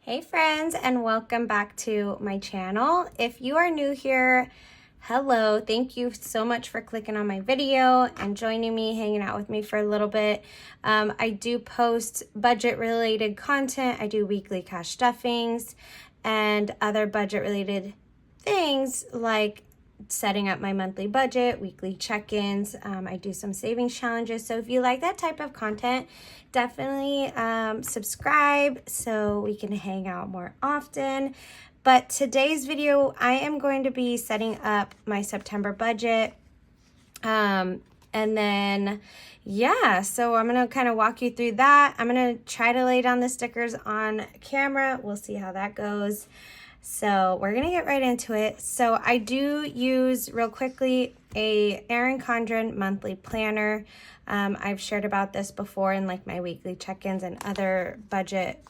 Hey friends, and welcome back to my channel. If you are new here, hello. Thank you so much for clicking on my video and joining me, hanging out with me for a little bit. I do post budget related content. I do weekly cash stuffings and other budget related things like setting up my monthly budget, weekly check-ins. I do some savings challenges. So if you like that type of content, definitely subscribe so we can hang out more often. But today's video, I am going to be setting up my September budget. And then, yeah, so I'm going to kind of walk you through that. I'm going to try to lay down the stickers on camera. We'll see how that goes. So we're going to get right into it. So I do use, real quickly, a Erin Condren monthly planner. I've shared about this before in like my weekly check-ins and other budget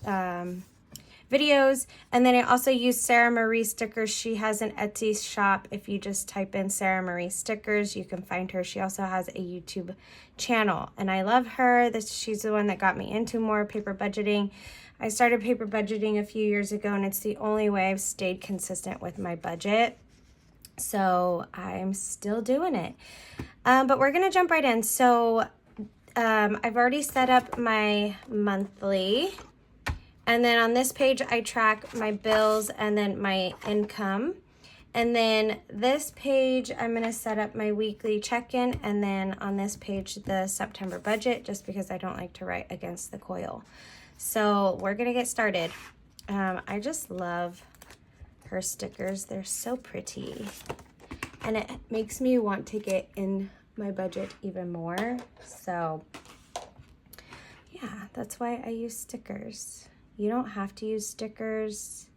videos. And then I also use Sarah Marie stickers. She has an Etsy shop. If you just type in Sarah Marie stickers, you can find her. She also has a YouTube channel and I love her. She's the one that got me into more paper budgeting. I started paper budgeting a few years ago and it's the only way I've stayed consistent with my budget. So I'm still doing it. But we're gonna jump right in. So I've already set up my monthly. And then on this page, I track my bills and then my income. And then this page, I'm gonna set up my weekly check-in. And then on this page, the September budget, just because I don't like to write against the coil. So we're gonna get started. I just love her stickers. They're so pretty. And it makes me want to get in my budget even more. So yeah, that's why I use stickers. You don't have to use stickers.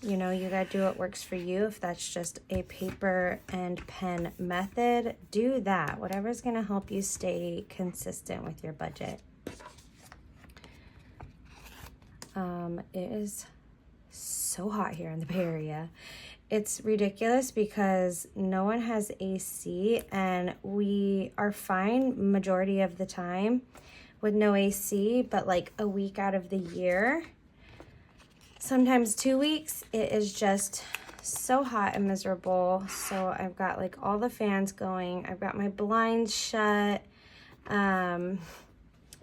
You know, you gotta do what works for you. If that's just a paper and pen method, do that. Whatever's gonna help you stay consistent with your budget. It is so hot here in the Bay Area. It's ridiculous because no one has AC and we are fine majority of the time with no AC, but like a week out of the year, sometimes 2 weeks, it is just so hot and miserable. So I've got like all the fans going. I've got my blinds shut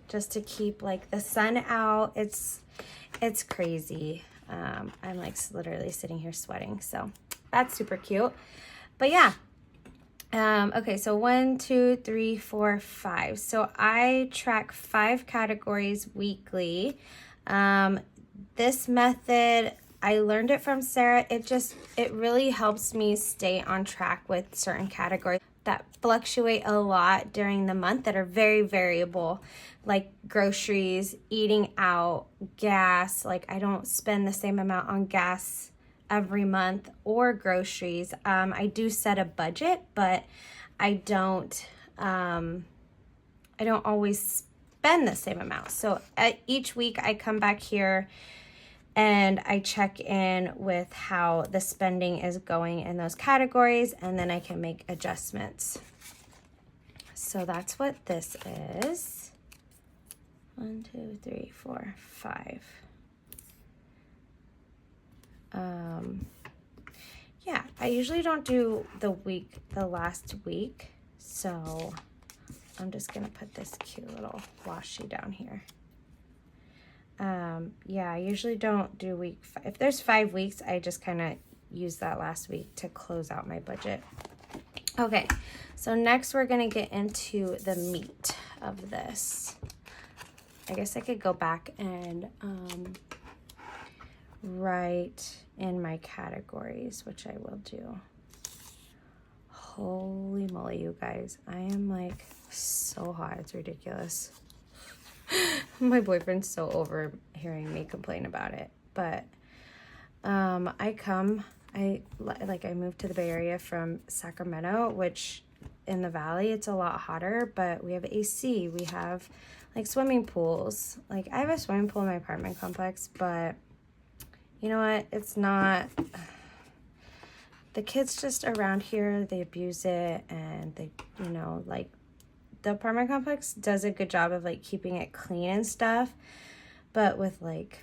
just to keep like the sun out. It's crazy. I'm like literally sitting here sweating. So that's super cute. But yeah. Okay, so 1, 2, 3, 4, 5. So I track 5 categories weekly. This method, I learned it from Sarah. It really helps me stay on track with certain categories that fluctuate a lot during the month that are very variable, like groceries, eating out, gas. Like I don't spend the same amount on gas every month or groceries. I do set a budget, but I don't always spend the same amount. So each week I come back here and I check in with how the spending is going in those categories, and then I can make adjustments. So that's what this is. 1, 2, 3, 4, 5. Yeah, I usually don't do the last week, so I'm just gonna put this cute little washi down here. Yeah, I usually don't do week 5. If there's 5 weeks, I just kind of use that last week to close out my budget. Okay, so next we're gonna get into the meat of this. I guess I could go back and write in my categories, which I will do. Holy moly, you guys. I am like so hot. It's ridiculous. My boyfriend's so over hearing me complain about it. But I moved to the Bay Area from Sacramento, which in the valley it's a lot hotter, but we have AC. We have like swimming pools. Like I have a swimming pool in my apartment complex, but you know what? It's not, the kids just around here, they abuse it and they, you know, like the apartment complex does a good job of like keeping it clean and stuff, but with like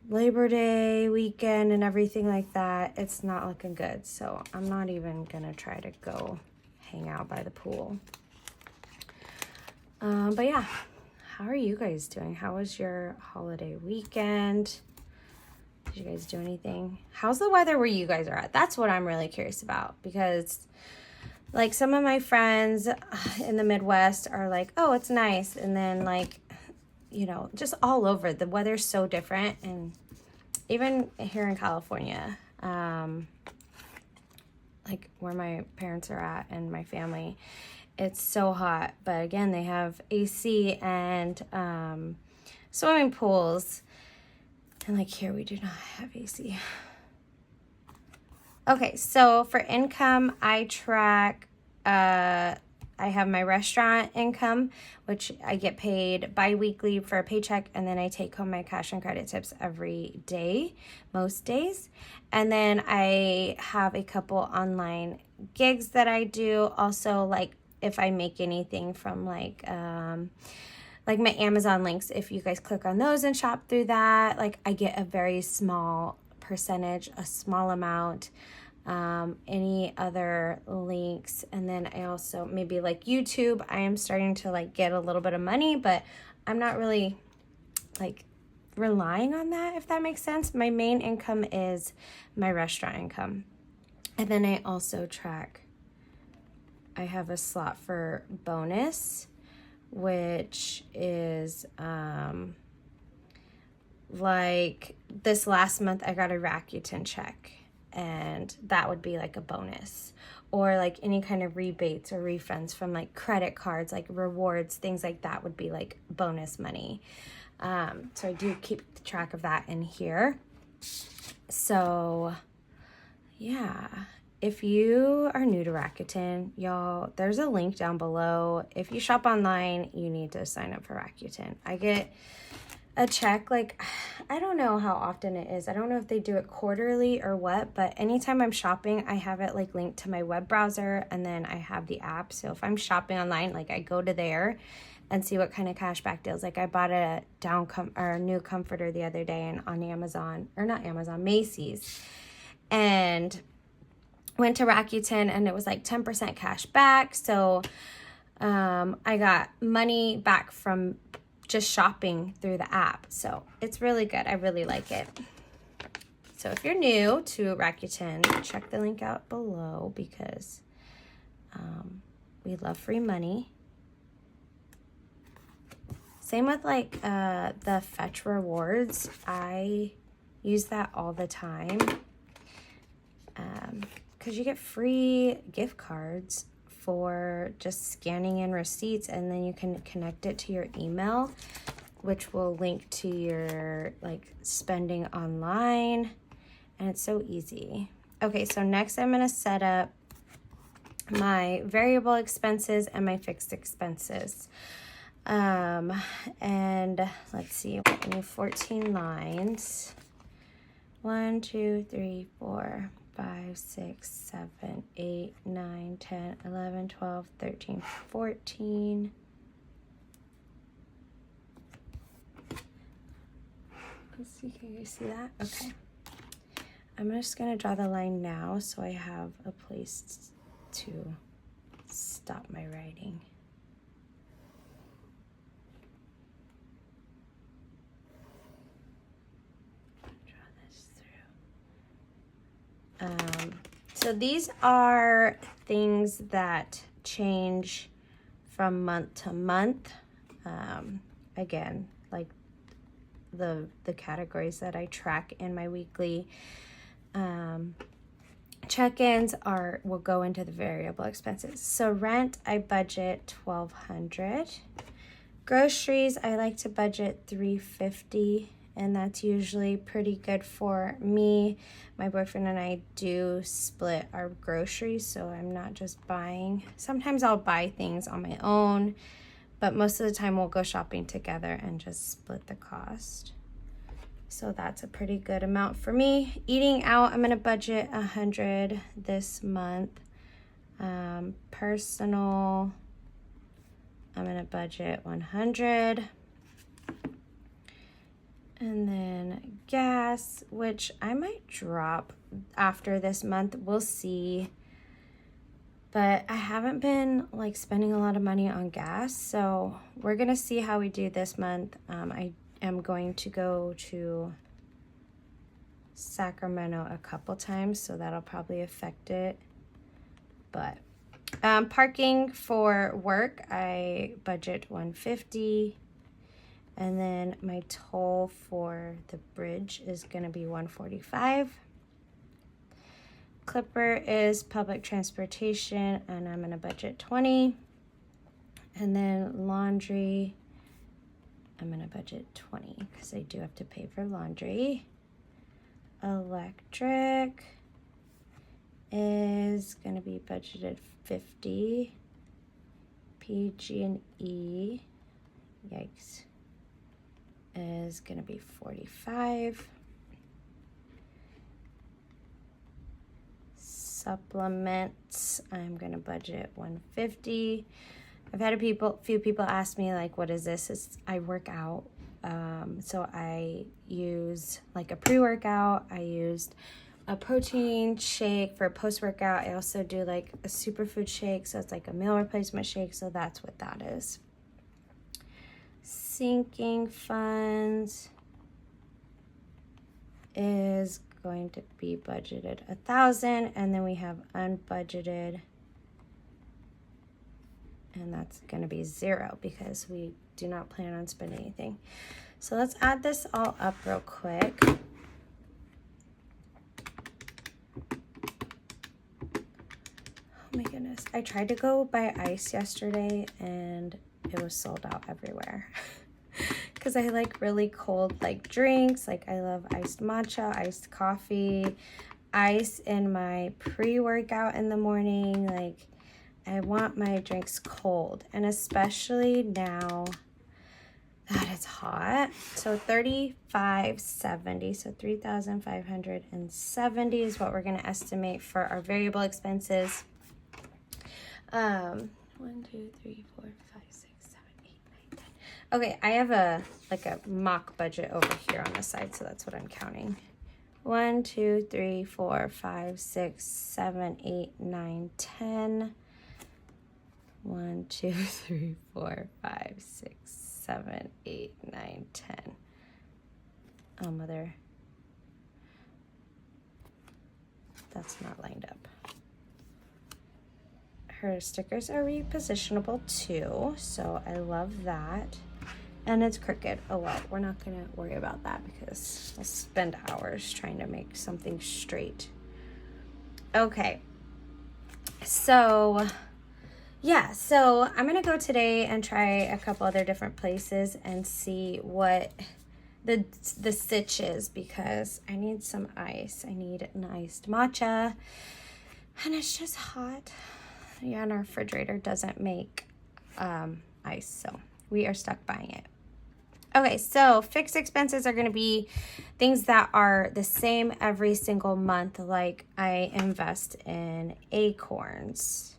Labor Day weekend and everything like that, it's not looking good. So I'm not even gonna try to go hang out by the pool. But yeah, how are you guys doing? How was your holiday weekend? Did you guys do anything? How's the weather where you guys are at? That's what I'm really curious about, because like some of my friends in the Midwest are like, oh, it's nice. And then like, you know, just all over, the weather's so different. And even here in California, like where my parents are at and my family, it's so hot. But again, they have AC and swimming pools. And like here, we do not have AC. Okay, so for income, I track, I have my restaurant income, which I get paid bi-weekly for a paycheck, and then I take home my cash and credit tips every day, most days. And then I have a couple online gigs that I do. Also, like if I make anything from like my Amazon links, if you guys click on those and shop through that, like I get a very small percentage, a small amount. Any other links, and then I also maybe like YouTube, I am starting to like get a little bit of money, but I'm not really like relying on that, if that makes sense. My main income is my restaurant income. And then I also track, I have a slot for bonus, which is like this last month I got a Rakuten check, and that would be like a bonus, or like any kind of rebates or refunds from like credit cards, like rewards, things like that would be like bonus money. So I do keep track of that in here. So yeah, if you are new to Rakuten, y'all, there's a link down below. If you shop online, you need to sign up for Rakuten. I get a check, like, I don't know how often it is. I don't know if they do it quarterly or what, but anytime I'm shopping, I have it like linked to my web browser, and then I have the app. So if I'm shopping online, like I go to there and see what kind of cashback deals. Like I bought a new comforter the other day and on Amazon, or not Amazon, Macy's, and went to Rakuten and it was like 10% cash back. So I got money back from just shopping through the app. So it's really good. I really like it. So if you're new to Rakuten, check the link out below, because we love free money. Same with like the Fetch rewards. I use that all the time, because you get free gift cards for just scanning in receipts, and then you can connect it to your email, which will link to your like spending online, and it's so easy. Okay, so next I'm going to set up my variable expenses and my fixed expenses. And let's see, I need 14 lines. 1, 2, 3, 4, 5, 6, 7, 8, 9, 10, 11, 12, 13, 14. Let's see, can you see that? Okay. I'm just going to draw the line now so I have a place to stop my writing. So these are things that change from month to month. Again, like the categories that I track in my weekly check-ins will go into the variable expenses. So rent, I budget $1,200. Groceries, I like to budget $350. And that's usually pretty good for me. My boyfriend and I do split our groceries, so I'm not just buying. Sometimes I'll buy things on my own, but most of the time we'll go shopping together and just split the cost. So that's a pretty good amount for me. Eating out, I'm going to budget $100 this month. Personal I'm gonna budget 100. And then gas, which I might drop after this month, we'll see. But I haven't been like spending a lot of money on gas, so we're gonna see how we do this month. I am going to go to Sacramento a couple times, so that'll probably affect it. But parking for work, I budget 150. And then my toll for the bridge is gonna be 145. Clipper is public transportation, and I'm gonna budget 20. And then laundry, I'm gonna budget 20 because I do have to pay for laundry. Electric is gonna be budgeted 50. PG&E, yikes, is gonna be 45. Supplements, I'm gonna budget 150. I've had few people ask me like, what is this? I work out, so I use like a pre-workout. I used a protein shake for post-workout. I also do like a superfood shake, so it's like a meal replacement shake, so that's what that is. Sinking funds is going to be budgeted 1,000, and then we have unbudgeted, and that's going to be 0 because we do not plan on spending anything. So let's add this all up real quick. Oh my goodness, I tried to go buy ice yesterday and it was sold out everywhere. Because I like really cold like drinks. Like I love iced matcha, iced coffee, ice in my pre-workout in the morning. Like I want my drinks cold, and especially now that it's hot. So 3,570, so 3,570 is what we're gonna estimate for our variable expenses. 1, 2, 3, 4, 5, 6, 7, 8, 9, 10. Okay, I have a mock budget over here on the side, so that's what I'm counting. 1, 2, 3, 4, 5, 6, 7, 8, 9, 10. 1, 2, 3, 4, 5, 6, 7, 8, 9, 10. Oh, mother. That's not lined up. Her stickers are repositionable too, so I love that. And it's crooked. Oh well, we're not gonna worry about that because I'll spend hours trying to make something straight. Okay, so yeah, so I'm gonna go today and try a couple other different places and see what the sitch is, because I need some ice. I need an iced matcha, and it's just hot. Yeah, and our refrigerator doesn't make ice, so we are stuck buying it. Okay, so fixed expenses are going to be things that are the same every single month. Like I invest in Acorns,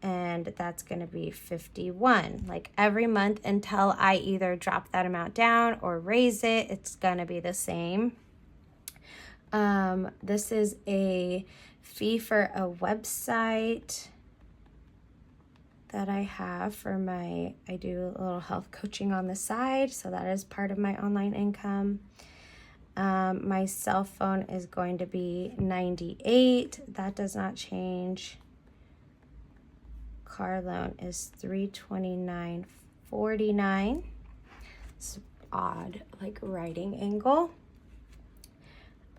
and that's going to be 51. Like every month until I either drop that amount down or raise it, it's going to be the same. This is a fee for a website that I have for I do a little health coaching on the side, so that is part of my online income. My cell phone is going to be $98. That does not change. Car loan is $329.49. It's odd, like writing angle.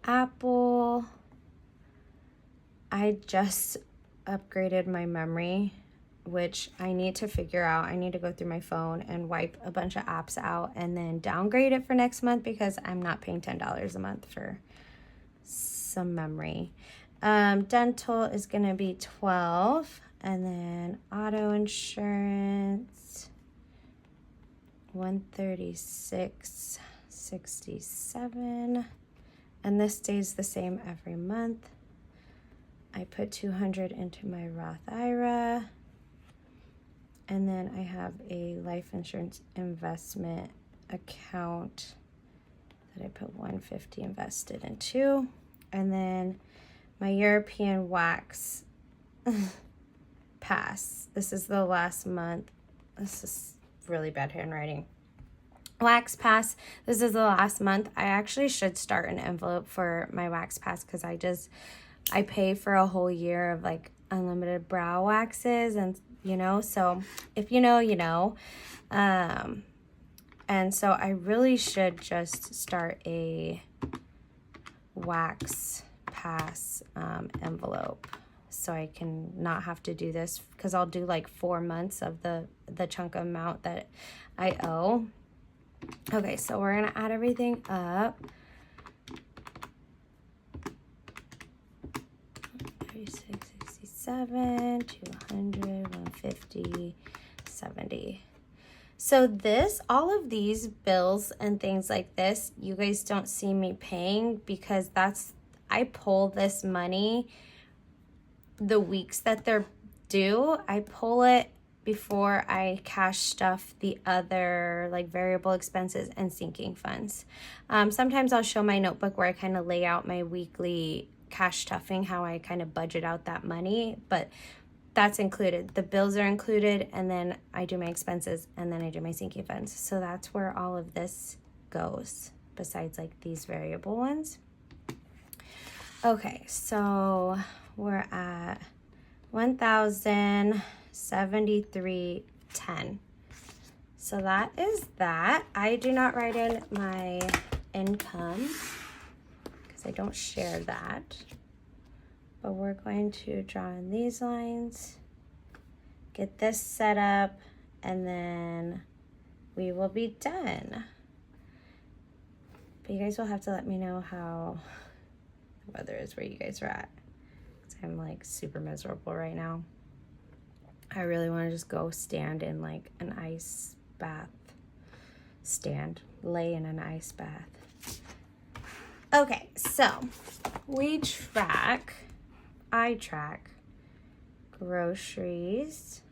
Apple. I just upgraded my memory, which I need to figure out. I need to go through my phone and wipe a bunch of apps out and then downgrade it for next month, because I'm not paying $10 a month for some memory. Dental is going to be $12, and then auto insurance $136.67, and this stays the same every month. I put $200 into my Roth IRA. And then I have a life insurance investment account that I put $150 invested into. And then my European wax pass. This is the last month. This is really bad handwriting. Wax pass. This is the last month. I actually should start an envelope for my wax pass because I pay for a whole year of like unlimited brow waxes, and you know, so if you know, you know. And so I really should just start a wax pass envelope so I can not have to do this, because I'll do like 4 months of the chunk amount that I owe. Okay, so we're gonna add everything up. 36, 67, 200, 150, 70. So this, all of these bills and things like this, you guys don't see me paying because I pull this money the weeks that they're due. I pull it before I cash stuff the other like variable expenses and sinking funds. Sometimes I'll show my notebook where I kind of lay out my weekly cash stuffing, how I kind of budget out that money, but that's included. The bills are included, and then I do my expenses, and then I do my sinking funds. So that's where all of this goes, besides like these variable ones. Okay, so we're at $1,073.10. So that is that. I do not write in my income because I don't share that. But we're going to draw in these lines, get this set up, and then we will be done. But you guys will have to let me know how the weather is where you guys are at. Because I'm like super miserable right now. I really want to just go stand in like an ice bath. Lay in an ice bath. Okay, so I track groceries,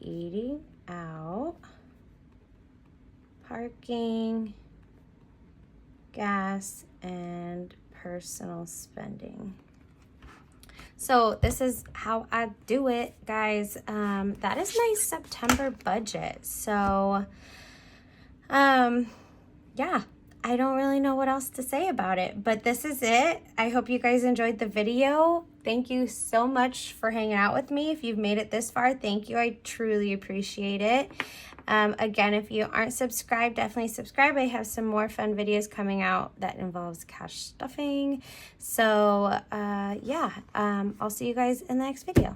eating out, parking, gas, and personal spending. So this is how I do it, guys. That is my September budget. So, yeah. I don't really know what else to say about it, but this is it. I hope you guys enjoyed the video. Thank you so much for hanging out with me. If you've made it this far, thank you. I truly appreciate it. Again, if you aren't subscribed, definitely subscribe. I have some more fun videos coming out that involves cash stuffing. So, yeah, I'll see you guys in the next video.